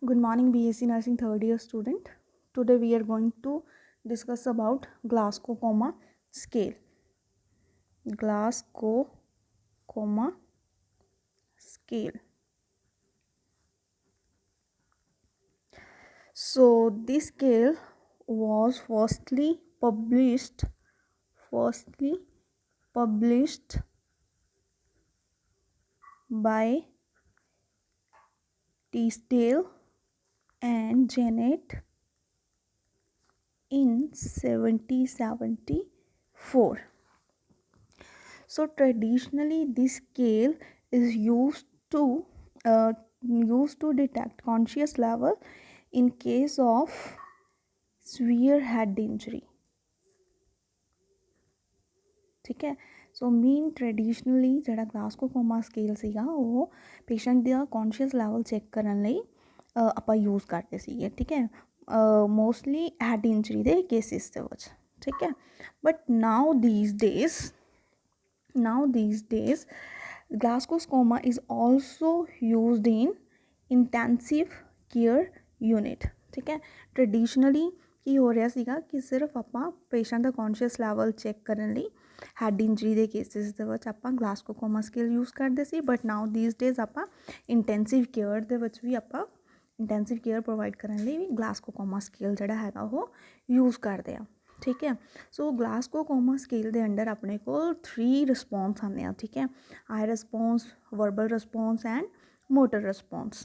Good morning, BSc Nursing third year student. Today we are going to discuss about Glasgow comma scale. Glasgow comma scale. So this scale was firstly published by Teasdale and Janet in 1774. So traditionally, this scale is uh, used to detect conscious level in case of severe head injury. ठीक है so mean traditionally ਜਿਹੜਾ Glasgow comma scale ਸੀਗਾ ਉਹ patient ਦਾ conscious level check ਕਰਨ ਲਈ ਆਪਾਂ use ਕਰਦੇ ਸੀਗੇ ਠੀਕ ਹੈ ਮੋਸਟਲੀ ਹੈਡ ਇੰਜਰੀ ਦੇ ਕੇਸਿਸ ਦੇ ਵਿੱਚ ਠੀਕ ਹੈ but now these days Glasgow coma is also used in intensive care unit ठीक है ट्रेडिशनली ਕੀ ਹੋ ਰਿਹਾ ਸੀਗਾ ਕਿ ਸਿਰਫ ਆਪਾਂ ਪੇਸ਼ੈਂਟ ਦਾ ਕੌਨਸ਼ੀਅਸ ਲੈਵਲ ਚੈੱਕ ਕਰਨ ਲਈ ਹੈਡ ਇੰਜਰੀ ਦੇ ਕੇਸਿਸ ਦੇ ਵਿੱਚ ਆਪਾਂ ਗਲਾਸਕੋ ਕੋਮਾ ਸਕੇਲ ਯੂਜ਼ ਕਰਦੇ ਸੀ ਬਟ ਨਾਓ ਥੀਸ ਡੇਜ਼ ਆਪਾਂ ਇੰਟੈਂਸਿਵ ਕੇਅਰ ਦੇ ਵਿੱਚ ਵੀ ਆਪਾਂ ਇੰਟੈਂਸਿਵ ਕੇਅਰ ਪ੍ਰੋਵਾਈਡ ਕਰਨ ਲਈ ਵੀ ਗਲਾਸਕੋ ਕੋਮਾ ਸਕੇਲ ਜਿਹੜਾ ਹੈਗਾ ਉਹ ਯੂਜ਼ ਕਰਦੇ ਆ ठीक है सो ग्लासगो कोमा स्केल के अंडर अपने को 3 रिस्पोंस आते हैं ठीक है eye response verbal response and motor response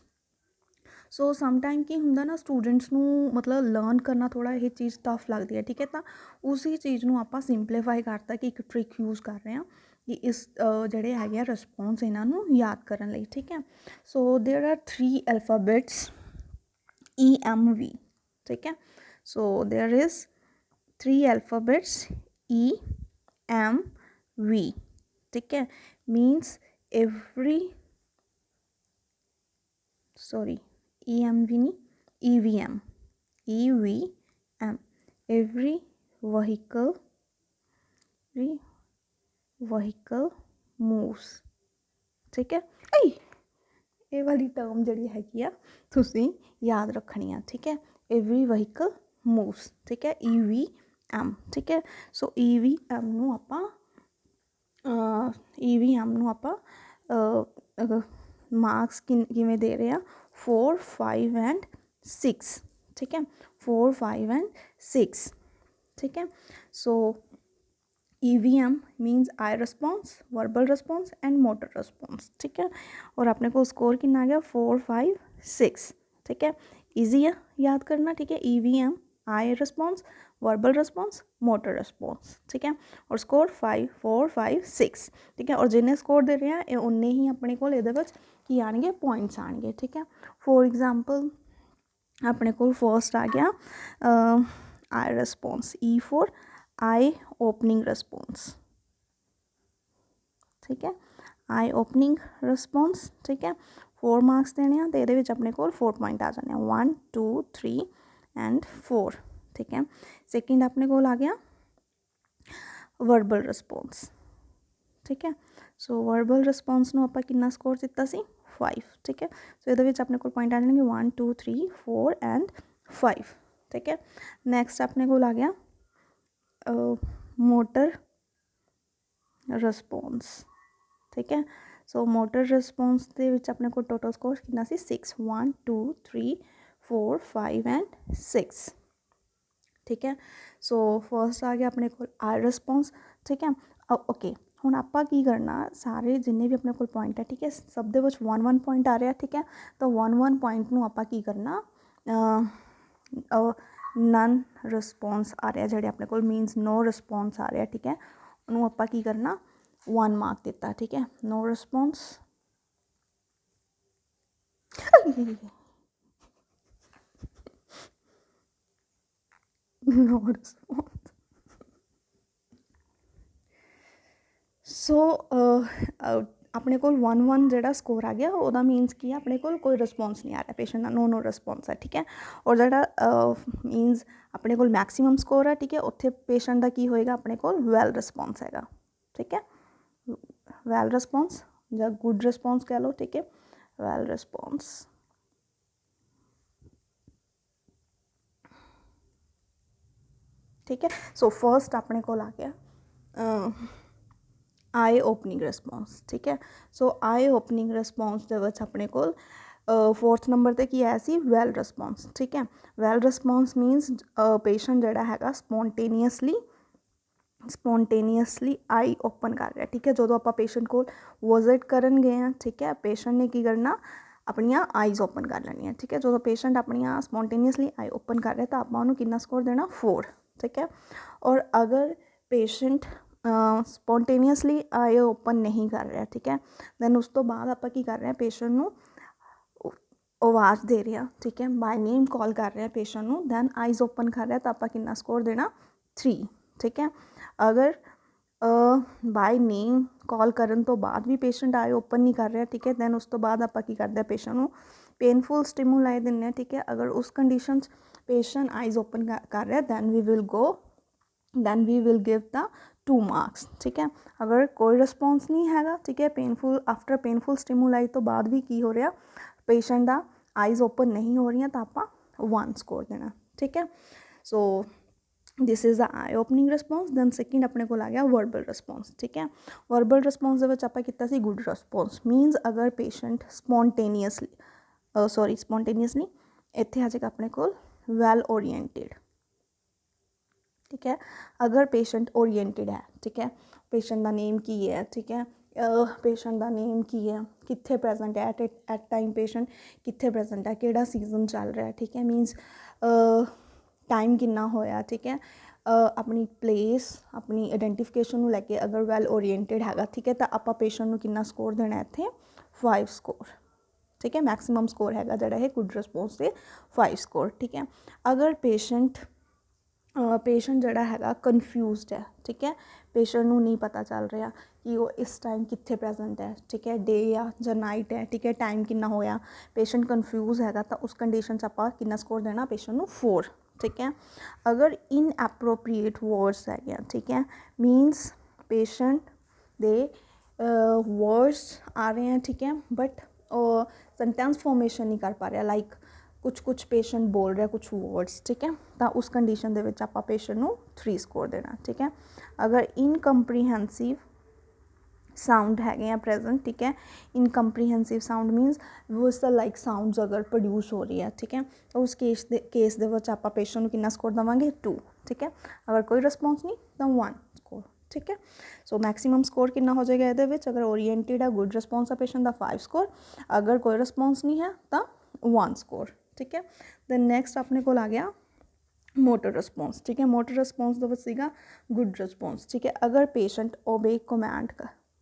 so sometime की होंगे ना स्टूडेंट्स को मतलब लर्न करना थोड़ा ये चीज़ टफ लगती है ठीक है तो उसी चीज़ को आप सिंपलीफाई करता कि एक ट्रिक यूज़ कर रहे हैं कि इस जोड़े है रिस्पोंस इन्हों याद करने लिए ठीक है so there are 3 alphabets EMV ठीक है so there is 3 alphabets EMV ठीक है means every EMV नहीं EVM every vehicle moves ठीक है ਇਹ ਵਾਲੀ ਟਰਮ ਜਿਹੜੀ ਹੈਗੀ ਆ ਤੁਸੀਂ ਯਾਦ ਰੱਖਣੀ ਆ ਠੀਕ ਹੈ every vehicle moves ਠੀਕ ਹੈ EVM ਠੀਕ ਹੈ ਸੋ EVM ਨੂੰ ਆਪਾਂ ਮਾਰਕਸ ਕਿਵੇਂ ਦੇ ਰਹੇ ਆ 4 5 ਐਂਡ 6 ਠੀਕ ਹੈ 4 5 ਐਂਡ 6 ठीक है so EVM means eye response, verbal response and motor response ठीक है और अपने को स्कोर कितना आ गया 4 5 6 ठीक है ईजी है याद करना ठीक है EVM eye response verbal response motor response ठीक है और स्कोर 5 4 5 6 ठीक है और जिन्हें स्कोर दे रहे हैं उन्ने ही अपने को की आएंगे पॉइंट्स आएंगे ठीक है फॉर एग्जाम्पल अपने को फर्स्ट आ गया eye response E for eye opening response ठीक है आई ओपनिंग रिस्पॉन्स ठीक है 4 मार्क्स देने हैं तो ये अपने को 4 पॉइंट आ जाने 1 2 3 एंड 4 ठीक है सेकंड अपने को आ गया वर्बल रिस्पॉन्स ठीक है सो वर्बल रिस्पॉन्स ਨੂੰ ਆਪਾਂ ਕਿੰਨਾ ਸਕੋਰ ਦਿੱਤਾ ਸੀ 5 ठीक है सो ਇਹਦੇ ਵਿੱਚ ਆਪਣੇ ਕੋਲ ਪੁਆਇੰਟ ਆ ਜਾਣਗੇ 1 2 3 4 ਐਂਡ 5 ठीक है ਨੈਕਸਟ ਆਪਣੇ ਕੋਲ ਆ ਗਿਆ मोटर रिस्पॉन्स ठीक है सो मोटर रिस्पॉन्स ਦੇ ਵਿੱਚ ਆਪਣੇ ਕੋਲ ਟੋਟਲ ਸਕੋਰ ਕਿੰਨਾ ਸੀ 6 1 2 3 4 5 ਐਂਡ 6 ठीक है सो फर्स्ट आ गया अपने को आई रिस्पॉन्स ठीक है ओके ਹੁਣ ਆਪਾਂ ਕੀ ਕਰਨਾ ਸਾਰੇ ਜਿੰਨੇ ਵੀ ਆਪਣੇ ਕੋਲ ਪੁਆਇੰਟ ਹੈ ਠੀਕ ਹੈ ਸਭ ਦੇ ਵਿੱਚ 1 1 ਪੁਆਇੰਟ ਆ ਰਿਹਾ ਠੀਕ ਹੈ ਤਾਂ 1 1 ਪੁਆਇੰਟ ਨੂੰ ਆਪਾਂ ਕੀ ਕਰਨਾ ਨਨ ਰਿਸਪੌਂਸ ਆ ਰਿਹਾ ਜਿਹੜੇ ਆਪਣੇ ਕੋਲ ਮੀਨਸ ਨੋ ਰਿਸਪੌਂਸ ਆ ਰਿਹਾ ਠੀਕ ਹੈ ਉਹਨੂੰ ਆਪਾਂ ਕੀ ਕਰਨਾ 1 ਮਾਰਕ ਦਿੱਤਾ ਠੀਕ ਹੈ ਨੋ ਰਿਸਪੌਂਸ no response सो अपने को 1 1 ਜਿਹੜਾ ਸਕੋਰ ਆ ਗਿਆ ਉਹਦਾ ਮੀਨਸ ਕੀ ਹੈ ਆਪਣੇ ਕੋਲ ਕੋਈ ਰਿਸਪੌਂਸ ਨਹੀਂ ਆ ਰਿਹਾ ਪੇਸ਼ੈਂਟ ਦਾ ਨੋ ਰਿਸਪੌਂਸ ਹੈ ਠੀਕ ਹੈ ਔਰ ਜਿਹੜਾ ਮੀਨਸ ਆਪਣੇ ਕੋਲ ਮੈਕਸਿਮਮ ਸਕੋਰ ਹੈ ਠੀਕ ਹੈ ਉੱਥੇ ਪੇਸ਼ੈਂਟ ਦਾ ਕੀ ਹੋਏਗਾ ਆਪਣੇ ਕੋਲ ਵੈਲ ਰਿਸਪੌਂਸ ਹੈਗਾ ਠੀਕ ਹੈ ਵੈਲ ਰਿਸਪੌਂਸ ਜਾਂ ਗੁੱਡ ਰਿਸਪੌਂਸ ਕਹਿ ਲਓ ਠੀਕ ਹੈ ਵੈਲ ਰਿਸਪੌਂਸ ठीक है। सो फर्स्ट अपने को आ गया आई ओपनिंग रिस्पॉन्स, ठीक है। सो आई ओपनिंग रिस्पॉन्स ਦੇ ਵਿੱਚ ਆਪਣੇ ਕੋਲ फोर्थ नंबर ਤੇ ਕੀ ਆਇਆ ਸੀ, ਵੈਲ ਰਿਸਪੌਂਸ, ਠੀਕ ਹੈ। ਵੈਲ ਰਿਸਪੌਂਸ ਮੀਨਸ ਪੇਸ਼ੈਂਟ ਜਿਹੜਾ ਹੈਗਾ ਸਪੋਂਟੇਨੀਅਸਲੀ ਆਈ ਓਪਨ ਕਰ ਰਿਹਾ, ਠੀਕ ਹੈ। ਜਦੋਂ ਆਪਾਂ ਪੇਸ਼ੈਂਟ ਕੋਲ ਵਿਜ਼ਿਟ ਕਰਨ ਗਏ ਹਾਂ, ਠੀਕ ਹੈ, ਪੇਸ਼ੈਂਟ ਨੇ ਕੀ ਕਰਨਾ, ਆਪਣੀਆਂ ਆਈਜ਼ ਓਪਨ ਕਰ ਲੈਣੀਆਂ, ਠੀਕ ਹੈ। ਜਦੋਂ ਪੇਸ਼ੈਂਟ ਆਪਣੀਆਂ ਸਪੋਂਟੇਨੀਅਸਲੀ ਆਈ ਓਪਨ ਕਰ ਰਿਹਾ ਤਾਂ ਆਪਾਂ ਉਹਨੂੰ ਕਿੰਨਾ ਸਕੋਰ ਦੇਣਾ, 4, ਠੀਕ ਹੈ। ਔਰ ਅਗਰ ਪੇਸ਼ੈਂਟ ਸਪੋਂਟੇਨੀਅਸਲੀ ਆਈ ਓਪਨ ਨਹੀਂ ਕਰ ਰਿਹਾ, ਠੀਕ ਹੈ, ਦੈਨ ਉਸ ਤੋਂ ਬਾਅਦ ਆਪਾਂ ਕੀ ਕਰ ਰਹੇ ਹਾਂ, ਪੇਸ਼ੈਂਟ ਨੂੰ ਆਵਾਜ਼ ਦੇ ਰਿਹਾ, ਠੀਕ ਹੈ, ਬਾਈ ਨੇਮ ਕਾਲ ਕਰ ਰਿਹਾ ਪੇਸ਼ੈਂਟ ਨੂੰ, ਦੈਨ ਆਈਜ਼ ਓਪਨ ਕਰ ਰਿਹਾ ਤਾਂ ਆਪਾਂ ਕਿੰਨਾ ਸਕੋਰ ਦੇਣਾ, 3, ਠੀਕ ਹੈ। ਅਗਰ ਬਾਈ ਨੇਮ ਕਾਲ ਕਰਨ ਤੋਂ ਬਾਅਦ ਵੀ ਪੇਸ਼ੈਂਟ ਆਈ ਓਪਨ ਨਹੀਂ ਕਰ ਰਿਹਾ, ਠੀਕ ਹੈ, ਦੈਨ ਉਸ ਤੋਂ ਬਾਅਦ ਆਪਾਂ ਕੀ ਕਰਦੇ ਹਾਂ, ਪੇਸ਼ੈਂਟ ਨੂੰ ਪੇਨਫੁਲ ਸਟਿਮੂਲਾਈ ਦਿੰਦੇ ਹਾਂ, ਠੀਕ ਹੈ। ਅਗਰ ਉਸ ਕੰਡੀਸ਼ਨ 'ਚ ਪੇਸ਼ੈਂਟ ਆਈਜ਼ ਓਪਨ ਕਰ ਰਿਹਾ then we will give the 2 marks, ਠੀਕ ਹੈ। ਅਗਰ ਕੋਈ ਰਿਸਪੌਂਸ ਨਹੀਂ ਹੈਗਾ, ਠੀਕ ਹੈ, ਆਫਟਰ ਪੇਨਫੁਲ ਸਟਿਮੂਲਾਈ ਤੋਂ ਬਾਅਦ ਵੀ ਕੀ ਹੋ ਰਿਹਾ, ਪੇਸ਼ੈਂਟ ਦਾ ਆਈਜ਼ ਓਪਨ ਨਹੀਂ ਹੋ ਰਹੀਆਂ ਤਾਂ ਆਪਾਂ 1 ਸਕੋਰ ਦੇਣਾ, ਠੀਕ ਹੈ। So this is the eye opening response. Then second ਆਪਣੇ ਕੋਲ ਆ ਗਿਆ ਵਰਬਲ ਰਿਸਪੌਂਸ, ਠੀਕ ਹੈ। ਵਰਬਲ ਰਿਸਪੌਂਸ ਦੇ ਵਿੱਚ ਆਪਾਂ ਕੀਤਾ ਸੀ ਗੁੱਡ ਰਿਸਪੌਂਸ, ਮੀਨਸ ਅਗਰ ਪੇਸ਼ੈਂਟ ਸਪੋਂਟੇਨੀਅਸਲੀ ਇੱਥੇ ਆ ਜਾਏਗਾ ਆਪਣੇ ਕੋਲ ਵੈਲ ਓਰੀਐਂਟਿਡ, ਠੀਕ ਹੈ। ਅਗਰ ਪੇਸ਼ੈਂਟ ਓਰੀਐਂਟਿਡ ਹੈ, ਠੀਕ ਹੈ, ਪੇਸ਼ੈਂਟ ਦਾ ਨੇਮ ਕੀ ਹੈ, ਠੀਕ ਹੈ, ਪੇਸ਼ੈਂਟ ਦਾ ਨੇਮ ਕੀ ਹੈ, ਕਿੱਥੇ ਪ੍ਰੈਜੈਂਟ ਹੈ ਐਟ ਟਾਈਮ, ਪੇਸ਼ੈਂਟ ਕਿੱਥੇ ਪ੍ਰੈਜੈਂਟ ਹੈ, ਕਿਹੜਾ ਸੀਜ਼ਨ ਚੱਲ ਰਿਹਾ, ਠੀਕ ਹੈ, ਮੀਨਸ ਟਾਈਮ ਕਿੰਨਾ ਹੋਇਆ, ਠੀਕ ਹੈ, ਆਪਣੀ ਪਲੇਸ, ਆਪਣੀ ਆਈਡੈਂਟੀਫਿਕੇਸ਼ਨ ਨੂੰ ਲੈ ਕੇ ਅਗਰ ਵੈਲ ਓਰੀਐਂਟਿਡ ਹੈਗਾ, ਠੀਕ ਹੈ, ਤਾਂ ਆਪਾਂ ਪੇਸ਼ੈਂਟ ਨੂੰ ਕਿੰਨਾ ਸਕੋਰ ਦੇਣਾ ਇੱਥੇ, 5 ਸਕੋਰ, ਠੀਕ ਹੈ। ਮੈਕਸੀਮਮ ਸਕੋਰ ਹੈਗਾ ਜਿਹੜਾ ਇਹ ਗੁੱਡ ਰਿਸਪੌਂਸ 'ਤੇ 5 ਸਕੋਰ, ਠੀਕ ਹੈ। ਅਗਰ ਪੇਸ਼ੈਂਟ ਜਿਹੜਾ ਹੈਗਾ ਕਨਫਿਊਜ਼ਡ ਹੈ, ਠੀਕ ਹੈ, ਪੇਸ਼ੈਂਟ ਨੂੰ ਨਹੀਂ ਪਤਾ ਚੱਲ ਰਿਹਾ ਕਿ ਉਹ ਇਸ ਟਾਈਮ ਕਿੱਥੇ ਪ੍ਰੈਜੈਂਟ ਹੈ, ਠੀਕ ਹੈ, ਡੇ ਆ ਜਾਂ ਨਾਈਟ ਹੈ, ਠੀਕ ਹੈ, ਟਾਈਮ ਕਿੰਨਾ ਹੋਇਆ, ਪੇਸ਼ੈਂਟ ਕਨਫਿਊਜ਼ ਹੈਗਾ ਤਾਂ ਉਸ ਕੰਡੀਸ਼ਨ 'ਚ ਆਪਾਂ ਕਿੰਨਾ ਸਕੋਰ ਦੇਣਾ, ਪੇਸ਼ੈਂਟ ਨੂੰ 4, ਠੀਕ ਹੈ। ਅਗਰ ਇਨਐਪਰੋਪ੍ਰੀਏਟ ਵਰਡਸ ਹੈਗੇ, ਠੀਕ ਹੈ, ਮੀਨਸ ਪੇਸ਼ੈਂਟ ਦੇ ਵਰਡਸ ਆ ਰਹੇ हैं, ठीक है, बट सेंटेंस फॉर्मेशन नहीं कर पा रहा, लाइक कुछ पेशेंट बोल रहा कुछ वर्ड्स, ठीक है, तो उस कंडीशन ਦੇ ਵਿੱਚ ਆਪਾਂ पेशेंट ਨੂੰ 3 ਸਕੋਰ ਦੇਣਾ, ठीक है। अगर इनकंप्रीहेंसिव साउंड हैगे हैं प्रेजेंट, ठीक है, incomprehensive sound means whistle like sounds अगर प्रोड्यूस हो रही है, ठीक है, तो उस केस ਦੇ ਵਿੱਚ ਆਪਾਂ पेशेंट ਨੂੰ ਕਿੰਨਾ ਸਕੋਰ ਦੇਵਾਂਗੇ, 2, ठीक है। अगर कोई रिस्पॉन्स नहीं तो 1 ਸਕੋਰ, ठीक है। सो मैक्सीमम स्कोर कितना हो जाएगा ये, अगर ओरीएंटेड है गुड रिस्पॉन्स है पेशेंट का 5 स्कोर, अगर कोई रिस्पॉन्स नहीं है तो 1 स्कोर, ठीक है। दैन नैक्सट अपने को आ गया मोटर रिस्पॉन्स, ठीक है। मोटर रिस्पॉन्स सीगा गुड रिस्पॉन्स, ठीक है। अगर पेशेंट ओबे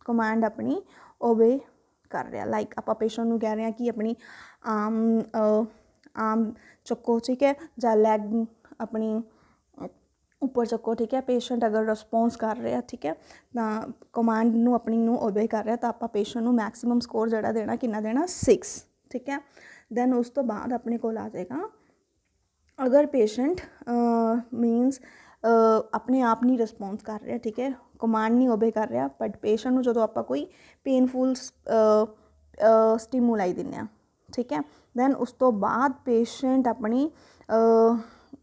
कमांड अपनी ओबे कर रहा, लाइक आप पेशेंट को कह रहे हैं कि अपनी आम चुको, ठीक है, या लैग अपनी ਉੱਪਰ ਚੱਕੋ, ਠੀਕ ਹੈ, ਪੇਸ਼ੈਂਟ ਅਗਰ ਰਿਸਪੌਂਸ ਕਰ ਰਿਹਾ, ਠੀਕ ਹੈ, ਤਾਂ ਕਮਾਂਡ ਨੂੰ ਆਪਣੀ ਨੂੰ ਓਬੇ ਕਰ ਰਿਹਾ ਤਾਂ ਆਪਾਂ ਪੇਸ਼ੈਂਟ ਨੂੰ ਮੈਕਸੀਮਮ ਸਕੋਰ ਜਿਹੜਾ ਦੇਣਾ, ਕਿੰਨਾ ਦੇਣਾ, 6, ਠੀਕ ਹੈ। ਦੈਨ ਉਸ ਤੋਂ ਬਾਅਦ ਆਪਣੇ ਕੋਲ ਆ ਜਾਏਗਾ ਅਗਰ ਪੇਸ਼ੈਂਟ ਮੀਨਸ ਆਪਣੇ ਆਪ ਨਹੀਂ ਰਿਸਪੌਂਸ ਕਰ ਰਿਹਾ, ਠੀਕ ਹੈ, ਕਮਾਂਡ ਨਹੀਂ ਓਬੇ ਕਰ ਰਿਹਾ, ਬਟ ਪੇਸ਼ੈਂਟ ਨੂੰ ਜਦੋਂ ਆਪਾਂ ਕੋਈ ਪੇਨਫੁਲ ਸਟਿਮੂਲਾਈ ਦਿੰਦੇ ਹਾਂ, ਠੀਕ ਹੈ, ਦੈਨ ਉਸ ਤੋਂ ਬਾਅਦ ਪੇਸ਼ੈਂਟ ਆਪਣੀ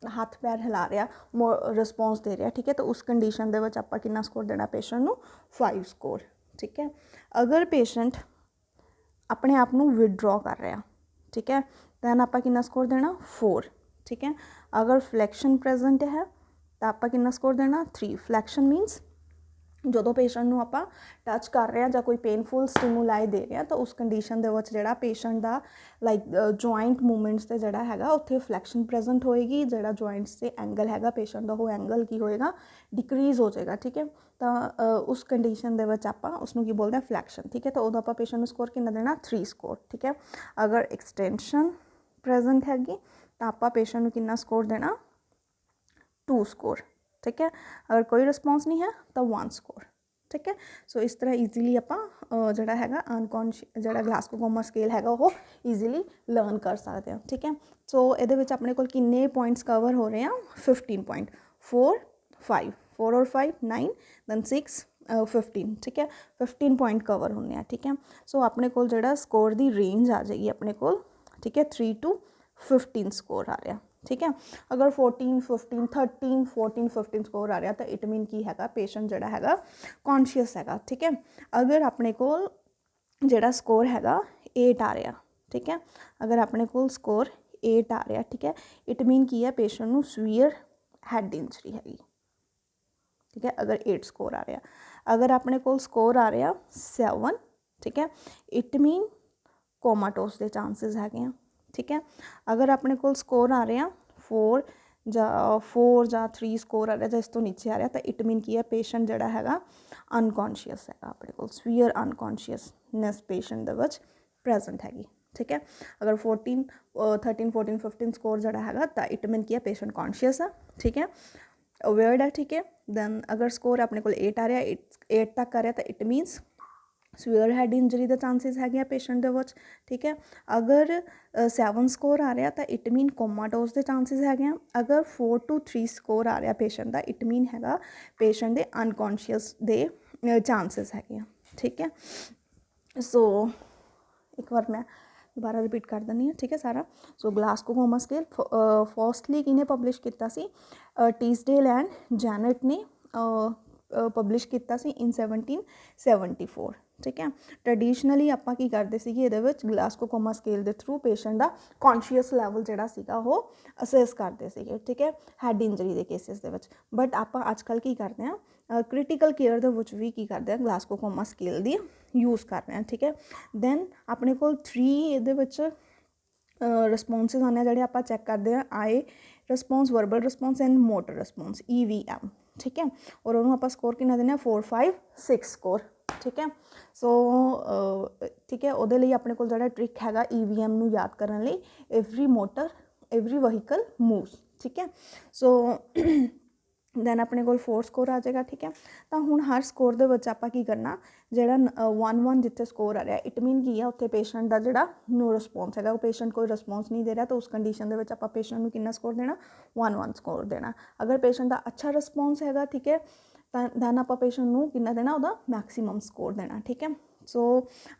ਹੱਥ ਪੈਰ ਹਿਲਾ ਰਿਹਾ, ਰਿਸਪੌਂਸ ਦੇ ਰਿਹਾ, ਠੀਕ ਹੈ, ਤਾਂ ਉਸ ਕੰਡੀਸ਼ਨ ਦੇ ਵਿੱਚ ਆਪਾਂ ਕਿੰਨਾ ਸਕੋਰ ਦੇਣਾ ਪੇਸ਼ੈਂਟ ਨੂੰ, 5 ਸਕੋਰ, ਠੀਕ ਹੈ। ਅਗਰ ਪੇਸ਼ੈਂਟ ਆਪਣੇ ਆਪ ਨੂੰ ਵਿਦਡਰੋ ਕਰ ਰਿਹਾ, ਠੀਕ ਹੈ, ਦੈਨ ਆਪਾਂ ਕਿੰਨਾ ਸਕੋਰ ਦੇਣਾ, 4, ਠੀਕ ਹੈ। ਅਗਰ ਫਲੈਕਸ਼ਨ ਪ੍ਰੈਜੈਂਟ ਹੈ ਤਾਂ ਆਪਾਂ ਕਿੰਨਾ ਸਕੋਰ ਦੇਣਾ, 3। ਫਲੈਕਸ਼ਨ ਮੀਨਸ ਜਦੋਂ ਪੇਸ਼ੈਂਟ ਨੂੰ ਆਪਾਂ ਟੱਚ ਕਰ ਰਹੇ ਹਾਂ ਜਾਂ ਕੋਈ ਪੇਨਫੁਲ ਸਟਿਮੂਲਾਈ ਦੇ ਰਹੇ ਹਾਂ ਤਾਂ ਉਸ ਕੰਡੀਸ਼ਨ ਦੇ ਵਿੱਚ ਜਿਹੜਾ ਪੇਸ਼ੈਂਟ ਦਾ ਲਾਈਕ ਜੁਆਇੰਟ ਮੂਵਮੈਂਟਸ 'ਤੇ ਜਿਹੜਾ ਹੈਗਾ ਉੱਥੇ ਫਲੈਕਸ਼ਨ ਪ੍ਰੈਜੈਂਟ ਹੋਏਗੀ, ਜਿਹੜਾ ਜੁਆਇੰਟਸ 'ਤੇ ਐਂਗਲ ਹੈਗਾ ਪੇਸ਼ੈਂਟ ਦਾ ਉਹ ਐਂਗਲ ਕੀ ਹੋਏਗਾ, ਡਿਕਰੀਜ਼ ਹੋ ਜਾਏਗਾ, ਠੀਕ ਹੈ। ਤਾਂ ਉਸ ਕੰਡੀਸ਼ਨ ਦੇ ਵਿੱਚ ਆਪਾਂ ਉਸਨੂੰ ਕੀ ਬੋਲਦੇ ਹਾਂ, ਫਲੈਕਸ਼ਨ, ਠੀਕ ਹੈ। ਤਾਂ ਉਦੋਂ ਆਪਾਂ ਪੇਸ਼ੈਂਟ ਨੂੰ ਸਕੋਰ ਕਿੰਨਾ ਦੇਣਾ, 3 ਸਕੋਰ, ਠੀਕ ਹੈ। ਅਗਰ ਐਕਸਟੈਂਸ਼ਨ ਪ੍ਰੈਜੈਂਟ ਹੈਗੀ ਤਾਂ ਆਪਾਂ ਪੇਸ਼ੈਂਟ ਨੂੰ ਕਿੰਨਾ ਸਕੋਰ ਦੇਣਾ, 2 ਸਕੋਰ, ठीक है। अगर कोई रिस्पॉन्स नहीं है तो 1 स्कोर, ठीक है। सो इस तरह ईजीली आप जोड़ा है अनकॉन्शियस जोड़ा ग्लासगो कोमा स्केल है वो ईजीली लर्न कर सकते हैं, ठीक है। सो ये अपने को किन्ने पॉइंट्स कवर हो रहे हैं, 15 पॉइंट, 4 और 5 9 दैन 6 15, ठीक है, 15 पॉइंट कवर होने हैं, ठीक है। सो अपने को जोड़ा स्कोर की रेंज आ जाएगी अपने को, ठीक है, 3 to 15 स्कोर आ रहा, ठीक है। अगर 14 15 13 14 15 स्कोर आ रहा तो इट मीन की हैगा पेशेंट जिहड़ा हैगा कॉन्शियस हैगा, ठीक है। अगर अपने कोल जिहड़ा स्कोर हैगा 8 आ रहा, ठीक है, अगर अपने कोल स्कोर 8 आ रहा, ठीक है, इट मीन की है पेशेंट नूं सीवियर हैड इंजरी हैगी, ठीक है, अगर 8 स्कोर आ रहा। अगर अपने कोल स्कोर आ रहा 7, ठीक है, इट मीन कोमाटोस के चांसिस हैगे हैं, ठीक है। अगर अपने कोल स्कोर आ रहा 4 ਜਾਂ 3 स्कोर आ रहा ਜਾਂ इस तो नीचे आ रहा तो इट मीन की है पेशेंट जिहड़ा हैगा अनकॉन्शियस हैगा, अपने कोल severe unconsciousness patient they which present हैगी, ठीक है। अगर 13 14 15 स्कोर जिहड़ा हैगा तो इट मीन की है पेशेंट कॉन्शियस है, ठीक है, अवेयर्ड है, ठीक है। दैन अगर स्कोर अपने कोल 8 आ रहा 8 तक आ रहा तो इट मीनस सीवियर हैड इंजरी के चांसिस है पेशेंट दे विच, ठीक है। अगर 7 स्कोर आ रहा तो इट मीन कोमाटोस के चांसिस है। अगर 4 to 3 स्कोर आ रहा पेशेंट का इट मीन हैगा पेशेंट के अनकॉन्शियस के चांसिस है, ठीक है। सो एक बार मैं दोबारा रिपीट कर देनी है, ठीक है सारा। सो ग्लासगो कोमा स्केल फर्स्टली किने पब्लिश किया सी, टीसडेल एंड जैनेट ने पब्लिश किया सी इन 1774, ठीक है। ट्रेडिशनली आपां की करते सीगे इहदे विच ग्लासगो कोमा स्केल के थ्रू पेशेंट का कॉन्शियस लैवल जिहड़ा सीगा वो असेस करते सीगे, ठीक है, हैड इंजरी के केसिस दे विच। बट आपां अजकल की करते हैं क्रिटिकल केयर दे विच भी की करते हैं ग्लासगो कोमा स्केल दी यूज़ कर रहे हैं, ठीक है। दैन अपने कोल 3 इहदे विच रिस्पोंसिस आने जिहड़े आपां चैक करते हैं, eye response, verbal response and motor response EVM, ठीक है। और उन्होंने आप स्कोर कितना देना 4 5 6 स्कोर, ठीक है। सो ठीक है, वो अपने को जो ट्रिक हैगा EVM नू याद करने लई, every motor every vehicle moves, ठीक है। सो दैन अपने को 4 स्कोर आ जाएगा, ठीक है। तो हुण हर स्कोर दे विच आपां की करना जिहड़ा 1 1 जिथे स्कोर आ रहा इट मीन की है उत्थे पेशेंट का जिहड़ा नो रिस्पोंस है, पेशेंट कोई रिस्पोंस नहीं दे रहा तो उस कंडीशन दे विच आपां पेशेंट नूं कितना स्कोर देना 1 1 स्कोर देना। अगर पेशेंट का अच्छा रिस्पोंस हैगा, ठीक है, दैन आपां पेशेंट नूं कितना देना उहदा मैक्सीमम स्कोर देना, ठीक है। सो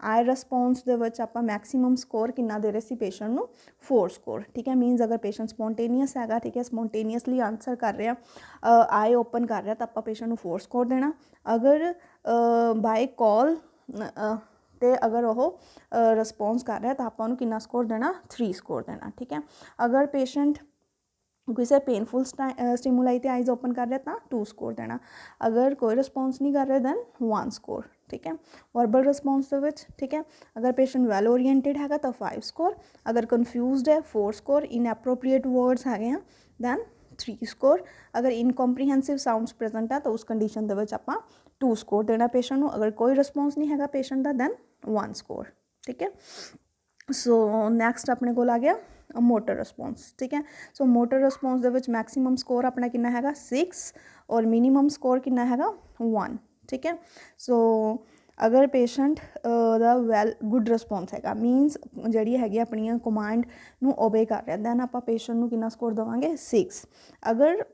आई रिस्पोंस दे विच आपां मैक्सीमम स्कोर कितना दे रहे सी पेशेंट नूं 4 स्कोर, ठीक है। मीनस अगर पेशेंट स्पोंटेनियस हैगा, ठीक है, स्पोंटेनियसली आंसर कर रहा आई ओपन कर रहा तो आपां पेशेंट नूं 4 स्कोर देना। अगर बाय कॉल तो अगर वो रिस्पोंस कर रहा तो आपां नूं कितना स्कोर देना 3 स्कोर देना, ठीक है। अगर पेशेंट किसी पेनफुल स्टिमुलाई तो आइज़ ओपन कर रहे तो 2 स्कोर देना। अगर कोई रिस्पोंस नहीं कर रहे दैन 1 स्कोर, ठीक है। वर्बल रिस्पोंस दे विच, ठीक है, अगर पेशेंट वैल ओरिएंटेड हैगा तो 5 स्कोर, अगर कन्फ्यूज्ड है 4 स्कोर, इनएप्रोप्रिएट वर्ड्स है दैन 3 स्कोर, अगर इनकॉम्प्रीहेंसिव साउंड्स प्रेजेंट है तो उस कंडीशन दे विच आपां 2 स्कोर देना पेशेंट नूं। अगर कोई रिस्पोंस नहीं हैगा पेशेंट का दैन 1 स्कोर, ठीक है। सो नैक्सट अपने को आ गया मोटर रिस्पोंस, ठीक है। सो मोटर रिस्पोंस दे विच मैक्सीमम स्कोर अपना कितना हैगा 6 और मिनीमम स्कोर कितना हैगा 1, ठीक है। सो अगर पेशेंट दा वैल गुड रिस्पोंस हैगा मीनस जिहड़ी हैगी अपनी कमांड नूं ओबे कर रहा दैन आपां पेशेंट नूं कितना स्कोर देवांगे 6। अगर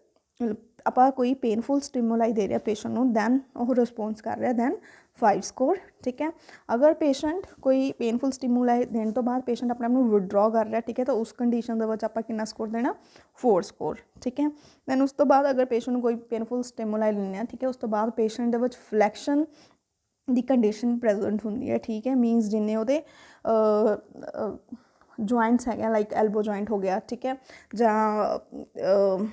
आपां कोई पेनफुल स्टिमुलाई दे रहा पेशेंट नूं दैन वो रिस्पोंस कर रहा दैन 5 स्कोर, ठीक है। अगर पेशेंट कोई पेनफुल स्टिमुलाई देने तो बाद पेशेंट अपने आप को विदड्रॉ कर रहा, ठीक है, तो उस कंडीशन दे विच आपां कितना स्कोर देना 4 स्कोर, ठीक है। दैन उस तो बाद अगर पेशेंट कोई पेनफुल स्टिमुलाई लेने, ठीक है, उस तो बाद patient they which flexion the condition present होंदी है, ठीक है। मीनस जिन्ने उहदे जॉइंट्स है लाइक एल्बो जॉइंट हो गया, ठीक है, जां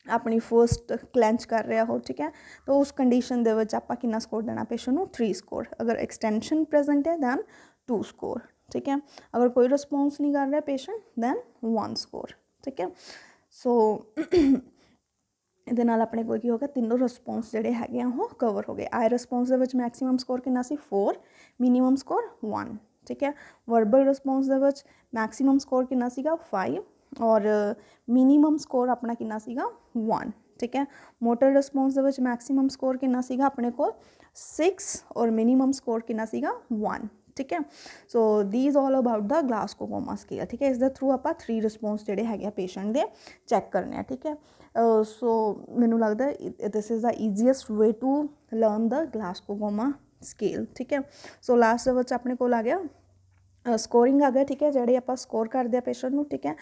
अपनी फर्स्ट क्लैंच कर रहा हो, ठीक है, तो उस कंडीशन दे विच आपां कितना स्कोर देना पेशेंट नूं 3 स्कोर। अगर एक्सटेंशन प्रेजेंट है दैन 2 स्कोर, ठीक है। अगर कोई रिस्पोंस नहीं कर रहा पेशेंट दैन 1 स्कोर, ठीक है। सो ਇਹਦੇ ਨਾਲ ਆਪਣੇ ਕੋਲ ਕੀ ਹੋ ਗਿਆ ਤਿੰਨੋਂ ਰਿਸਪੌਂਸ ਜਿਹੜੇ ਹੈਗੇ ਆ ਉਹ ਕਵਰ ਹੋ ਗਏ। ਆਈ ਰਿਸਪੌਂਸ ਦੇ ਵਿੱਚ ਮੈਕਸਿਮਮ ਸਕੋਰ ਕਿੰਨਾ ਸੀ 4, ਮਿਨੀਮਮ ਸਕੋਰ 1, ਠੀਕ ਹੈ। ਵਰਬਲ ਰਿਸਪੌਂਸ ਦੇ ਵਿੱਚ ਮੈਕਸਿਮਮ ਸਕੋਰ ਕਿੰਨਾ ਸੀਗਾ 5 और मिनीमम स्कोर अपना कितना सीगा 1, ठीक है। मोटर रिस्पोंस दे विच मैक्सिमम स्कोर कितना सीगा अपने को 6 और मिनीमम स्कोर कितना सीगा 1, ठीक है। So these all about the Glasgow coma scale, ठीक है। इस दे थ्रू आप 3 रिस्पोंस जोड़े है पेशेंट के चैक करने, ठीक है। सो मैनू लगता है this is the easiest way to learn the Glasgow coma scale, ठीक है। सो लास्ट दे विच अपने को आ गया ਸਕੋਰਿੰਗ ਆ ਗਿਆ, ਠੀਕ ਹੈ, ਜਿਹੜੇ ਆਪਾਂ ਸਕੋਰ ਕਰਦੇ ਆ ਪੇਸ਼ੈਂਟ ਨੂੰ, ਠੀਕ ਹੈ।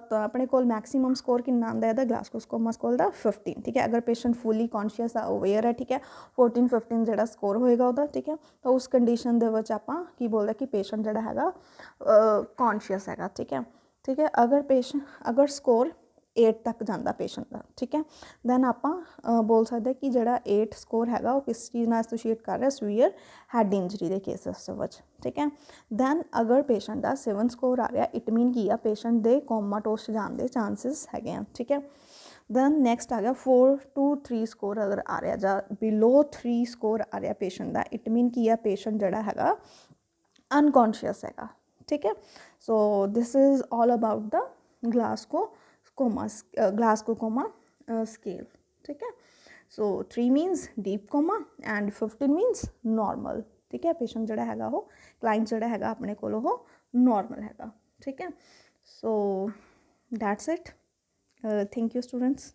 ਤਾਂ ਆਪਣੇ ਕੋਲ ਮੈਕਸੀਮਮ ਸਕੋਰ ਕਿੰਨਾ ਆਉਂਦਾ ਇਹਦਾ ਗਲਾਸਕੋਸਕੋਮਾ ਸਕੋਰ ਦਾ 15, ਠੀਕ ਹੈ। ਅਗਰ ਪੇਸ਼ੈਂਟ ਫੁੱਲੀ ਕੌਨਸ਼ੀਅਸ ਆ, ਅਵੇਅਰ ਹੈ, ਠੀਕ ਹੈ, 14-15 ਜਿਹੜਾ ਸਕੋਰ ਹੋਏਗਾ ਉਹਦਾ, ਠੀਕ ਹੈ। ਤਾਂ ਉਸ ਕੰਡੀਸ਼ਨ ਦੇ ਵਿੱਚ ਆਪਾਂ ਕੀ ਬੋਲਦੇ ਕਿ ਪੇਸ਼ੈਂਟ ਜਿਹੜਾ ਹੈਗਾ ਕੌਨਸ਼ੀਅਸ ਹੈਗਾ, ਠੀਕ ਹੈ, ਠੀਕ ਹੈ। ਅਗਰ ਸਕੋਰ 8 ਤੱਕ ਜਾਂਦਾ ਪੇਸ਼ੈਂਟ ਦਾ, ਠੀਕ ਹੈ, ਦੈਨ ਆਪਾਂ ਬੋਲ ਸਕਦੇ ਕਿ ਜਿਹੜਾ 8 ਸਕੋਰ ਹੈਗਾ ਉਹ ਕਿਸ ਚੀਜ਼ ਨਾਲ ਐਸੋਸੀਏਟ ਕਰ ਰਿਹਾ, ਸਵੀਅਰ ਹੈਡ ਇੰਜਰੀ ਦੇ ਕੇਸਿਸ ਦੇ ਵਿੱਚ, ਠੀਕ ਹੈ। ਦੈਨ ਅਗਰ ਪੇਸ਼ੈਂਟ ਦਾ 7 ਸਕੋਰ ਆ ਰਿਹਾ, ਇਟ ਮੀਨ ਕੀ ਆ ਪੇਸ਼ੈਂਟ ਦੇ ਕੋਮਾਟੋਸ ਜਾਣ ਦੇ ਚਾਂਸਿਸ ਹੈਗੇ ਆ, ਠੀਕ ਹੈ। ਦੈਨ ਨੈਕਸਟ ਆ ਗਿਆ 4 to 3 ਸਕੋਰ ਅਗਰ ਆ ਰਿਹਾ ਜਾਂ ਬਿਲੋ 3 ਸਕੋਰ ਆ ਰਿਹਾ ਪੇਸ਼ੈਂਟ ਦਾ, ਇਟ ਮੀਨ ਕੀ ਆ ਪੇਸ਼ੈਂਟ ਜਿਹੜਾ ਹੈਗਾ ਅਨਕੌਨਸ਼ੀਅਸ ਹੈਗਾ, ਠੀਕ ਹੈ। So this is all about the Glasgow coma scale, ठीक है। So 3 means deep coma and 15 means normal, ठीक है। पेशेंट जोड़ा हैगा वो क्लाइंट जोड़ा हैगा अपने कोल वो नॉर्मल हैगा, ठीक है। So that's it, thank you students.